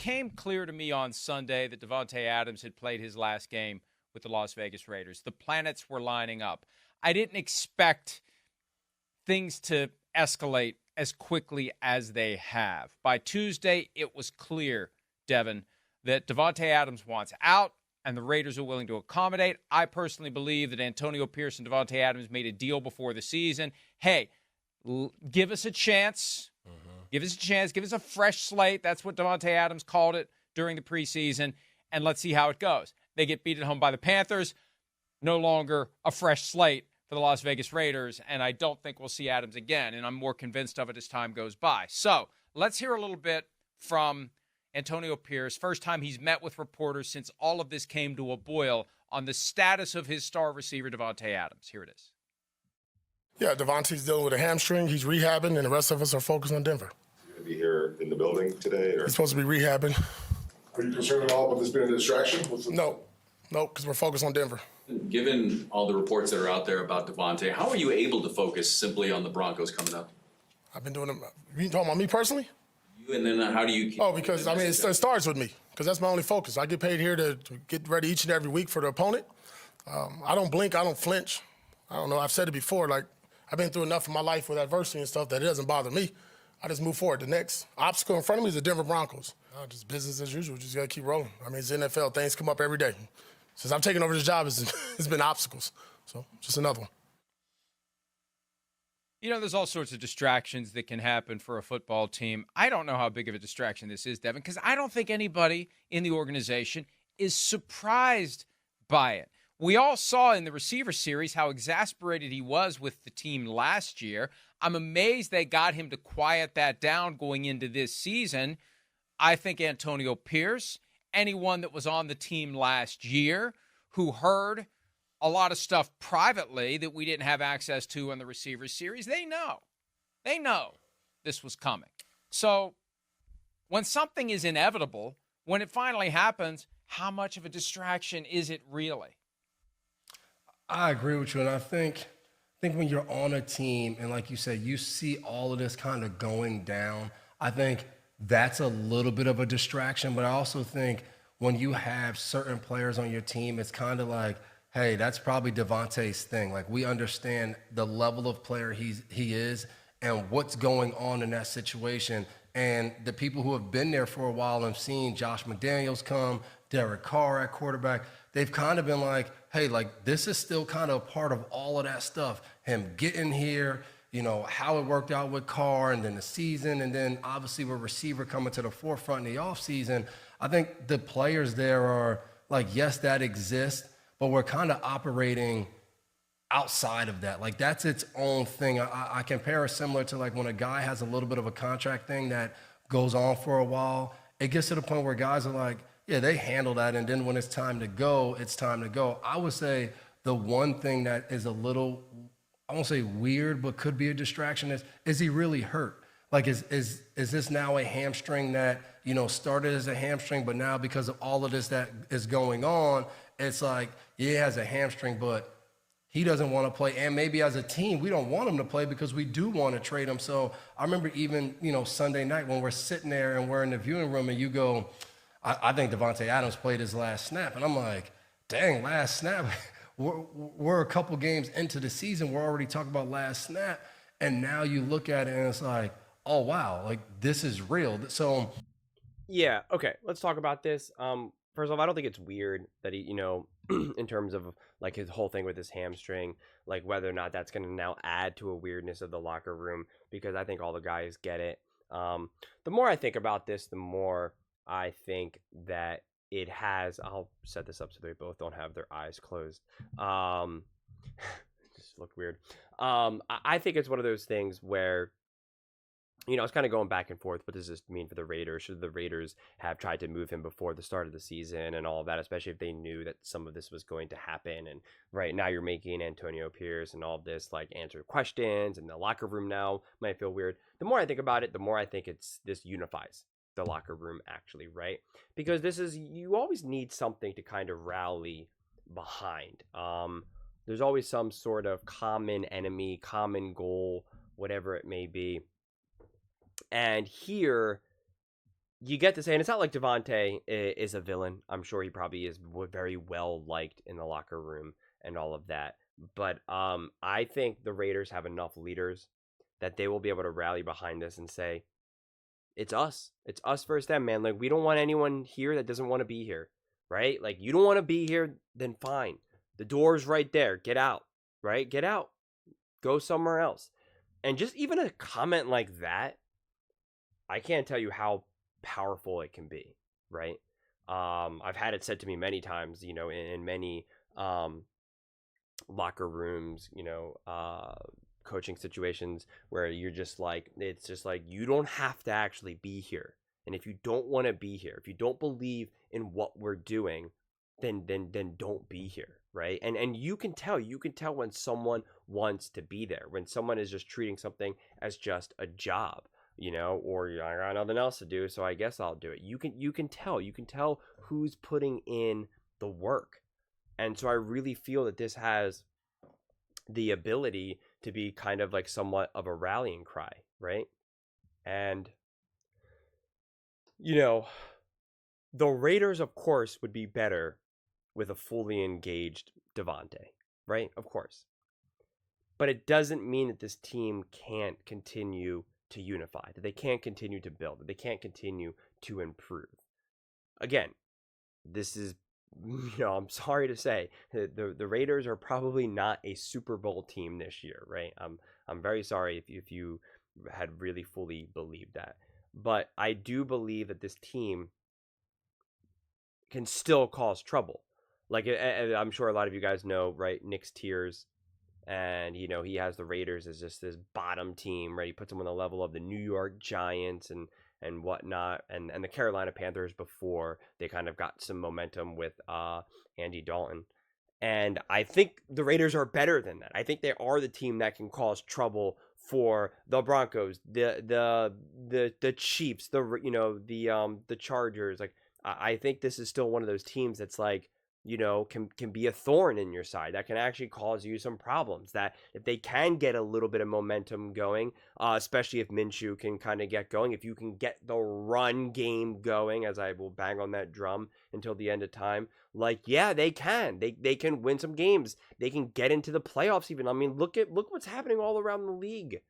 became clear to me on Sunday that Davante Adams had played his last game with the Las Vegas Raiders. The planets were lining up. I didn't expect things to escalate as quickly as they have. By Tuesday, it was clear, Devin, that Davante Adams wants out and the Raiders are willing to accommodate. I personally believe that Antonio Pierce and Davante Adams made a deal before the season. Hey, give us a chance. Give us a chance. Give us a fresh slate. That's what Davante Adams called it during the preseason. And let's see how it goes. They get beat at home by the Panthers. No longer a fresh slate for the Las Vegas Raiders. And I don't think we'll see Adams again. And I'm more convinced of it as time goes by. So let's hear a little bit from Antonio Pierce. First time he's met with reporters since all of this came to a boil on the status of his star receiver, Davante Adams. Here it is. Yeah, Davante's dealing with a hamstring. He's rehabbing, and the rest of us are focused on Denver. Is he going to be here in the building today? Or? He's supposed to be rehabbing. Are you concerned at all about this being a distraction? No, because we're focused on Denver. Given all the reports that are out there about Davante, how are you able to focus simply on the Broncos coming up? I've been doing them. You talking about me personally? You, and then how do you keep... Because, it starts with me, because that's my only focus. I get paid here to get ready each and every week for the opponent. I don't blink. I don't flinch. I don't know. I've said it before, I've been through enough in my life with adversity and stuff that it doesn't bother me. I just move forward. The next obstacle in front of me is the Denver Broncos. Just business as usual. Just got to keep rolling. It's the NFL. Things come up every day. Since I've taken over this job, it's been obstacles. So just another one. There's all sorts of distractions that can happen for a football team. I don't know how big of a distraction this is, Devin, because I don't think anybody in the organization is surprised by it. We all saw in the receiver series how exasperated he was with the team last year. I'm amazed they got him to quiet that down going into this season. I think Antonio Pierce, anyone that was on the team last year who heard a lot of stuff privately that we didn't have access to in the receiver series, they know this was coming. So when something is inevitable, when it finally happens, how much of a distraction is it really? I agree with you, and I think when you're on a team and like you said, you see all of this kind of going down, I think that's a little bit of a distraction. But I also think when you have certain players on your team, it's kind of like, hey, that's probably Davante's thing. We understand the level of player he is and what's going on in that situation. And the people who have been there for a while and seen Josh McDaniels come, Derek Carr at quarterback, they've kind of been like, hey, this is still kind of part of all of that stuff. Him getting here, how it worked out with Carr and then the season, and then obviously with receiver coming to the forefront in the offseason. I think the players there are yes, that exists, but we're kind of operating outside of that. That's its own thing. I compare it similar to when a guy has a little bit of a contract thing that goes on for a while. It gets to the point where guys are yeah, they handle that, and then when it's time to go, it's time to go. I would say the one thing that is a little, I won't say weird, but could be a distraction is he really hurt? Is this now a hamstring that, started as a hamstring, but now because of all of this that is going on, it's he has a hamstring, but he doesn't want to play. And maybe as a team, we don't want him to play because we do want to trade him. So I remember even, Sunday night when we're sitting there and we're in the viewing room and you go, I think Davante Adams played his last snap. And I'm like, dang, last snap. We're a couple games into the season. We're already talking about last snap. And now you look at it and it's oh, wow, this is real. So. Yeah, okay, let's talk about this. First off, I don't think it's weird that he, in terms of his whole thing with his hamstring, whether or not that's going to now add to a weirdness of the locker room, because I think all the guys get it. The more I think about this, the more I think that it has, I'll set this up so they both don't have their eyes closed. Just look weird. I think it's one of those things where, it's kind of going back and forth. What does this mean for the Raiders? Should the Raiders have tried to move him before the start of the season and all of that, especially if they knew that some of this was going to happen? And right now you're making Antonio Pierce and all of this answer questions, and the locker room now might feel weird. The more I think about it, the more I think this unifies the locker room actually, right? Because you always need something to kind of rally behind. There's always some sort of common enemy, common goal, whatever it may be. And here, you get to say, and it's not like Davante is a villain. I'm sure he probably is very well liked in the locker room and all of that. But I think the Raiders have enough leaders that they will be able to rally behind this and say, it's us. It's us versus them, man. Like, we don't want anyone here that doesn't want to be here, right? Like, you don't want to be here, then fine. The door's right there. Get out, right? Get out. Go somewhere else. And just even a comment like that, I can't tell you how powerful it can be, right? I've had it said to me many times, in many locker rooms, coaching situations where you're just like, it's just like, you don't have to actually be here. And if you don't want to be here, if you don't believe in what we're doing, then don't be here, right? And you can tell when someone wants to be there, when someone is just treating something as just a job, or I got nothing else to do, so I guess I'll do it. You can tell who's putting in the work. And so I really feel that this has the ability to be kind of like somewhat of a rallying cry, right? And the Raiders, of course, would be better with a fully engaged Davante, right? Of course. But it doesn't mean that this team can't continue to unify, that they can't continue to build, that they can't continue to improve. Again, this is, I'm sorry to say, the Raiders are probably not a Super Bowl team this year, right? I'm very sorry if you had really fully believed that. But I do believe that this team can still cause trouble. Like, I'm sure a lot of you guys know, right? Nick's tiers. And, he has the Raiders as just this bottom team, right? He puts them on the level of the New York Giants and whatnot, and the Carolina Panthers before they kind of got some momentum with Andy Dalton. And I think the Raiders are better than that. I think they are the team that can cause trouble for the Broncos, the Chiefs, the Chargers. Like, I think this is still one of those teams that's like, can be a thorn in your side, that can actually cause you some problems, that if they can get a little bit of momentum going, especially if Minshew can kind of get going, if you can get the run game going, as I will bang on that drum until the end of time, like, yeah, they can win some games. They can get into the playoffs even. I mean, look what's happening all around the league.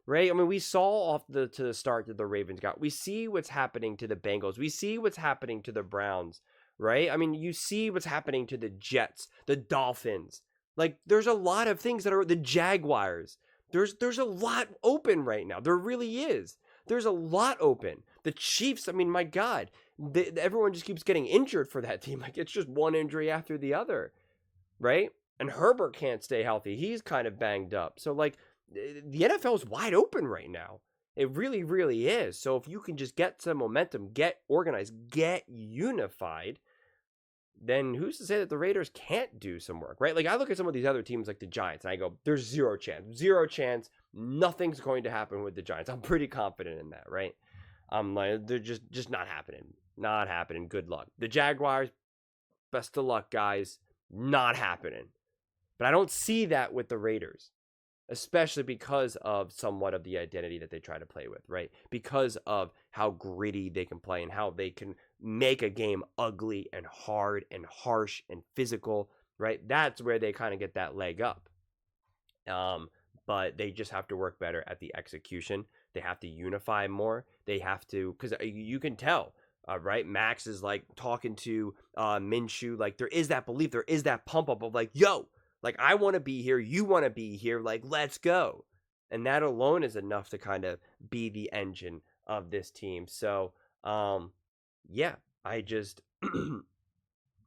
Right? I mean, we saw to the start that the Ravens got. We see what's happening to the Bengals. We see what's happening to the Browns. Right? I mean, you see what's happening to the Jets, the Dolphins. Like, there's a lot of things that are the Jaguars. There's a lot open right now. There really is. There's a lot open. The Chiefs, I mean, my God, everyone just keeps getting injured for that team. Like, it's just one injury after the other, right? And Herbert can't stay healthy. He's kind of banged up. So, like, the NFL is wide open right now. It really, really is. So if you can just get some momentum, get organized, get unified, then who's to say that the Raiders can't do some work, right? Like, I look at some of these other teams like the Giants, and I go, there's zero chance. Nothing's going to happen with the Giants. I'm pretty confident in that, right? I'm like, they're just not happening. Good luck. The Jaguars, best of luck, guys. Not happening. But I don't see that with the Raiders, especially because of somewhat of the identity that they try to play with, right? Because of how gritty they can play and how they can make a game ugly and hard and harsh and physical, right? That's where they kind of get that leg up. But they just have to work better at the execution. They have to unify more. They have to, because you can tell, right? Max is like talking to Minshew. Like, there is that belief, there is that pump up of like, yo, like, I want to be here, you want to be here, like, let's go. And that alone is enough to kind of be the engine of this team. So, yeah, I just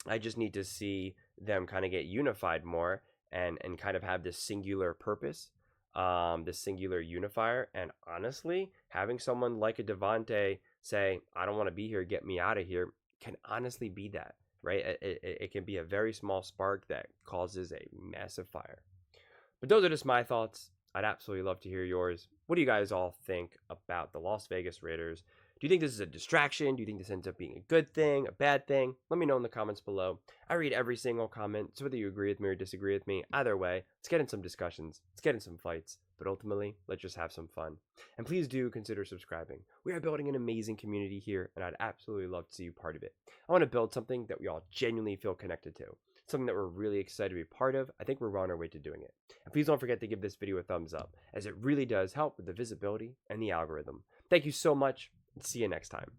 need to see them kind of get unified more and kind of have this singular purpose, this singular unifier. And honestly, having someone like a Davante say, I don't want to be here, get me out of here, can honestly be that. Right? It can be a very small spark that causes a massive fire. But those are just my thoughts. I'd absolutely love to hear yours. What do you guys all think about the Las Vegas Raiders? Do you think this is a distraction? Do you think this ends up being a good thing, a bad thing? Let me know in the comments below. I read every single comment, so whether you agree with me or disagree with me, either way, let's get in some discussions. Let's get in some fights. but ultimately, let's just have some fun. And please do consider subscribing. We are building an amazing community here, and I'd absolutely love to see you part of it. I want to build something that we all genuinely feel connected to, something that we're really excited to be part of. I think we're on our way to doing it. And please don't forget to give this video a thumbs up, as it really does help with the visibility and the algorithm. Thank you so much, and see you next time.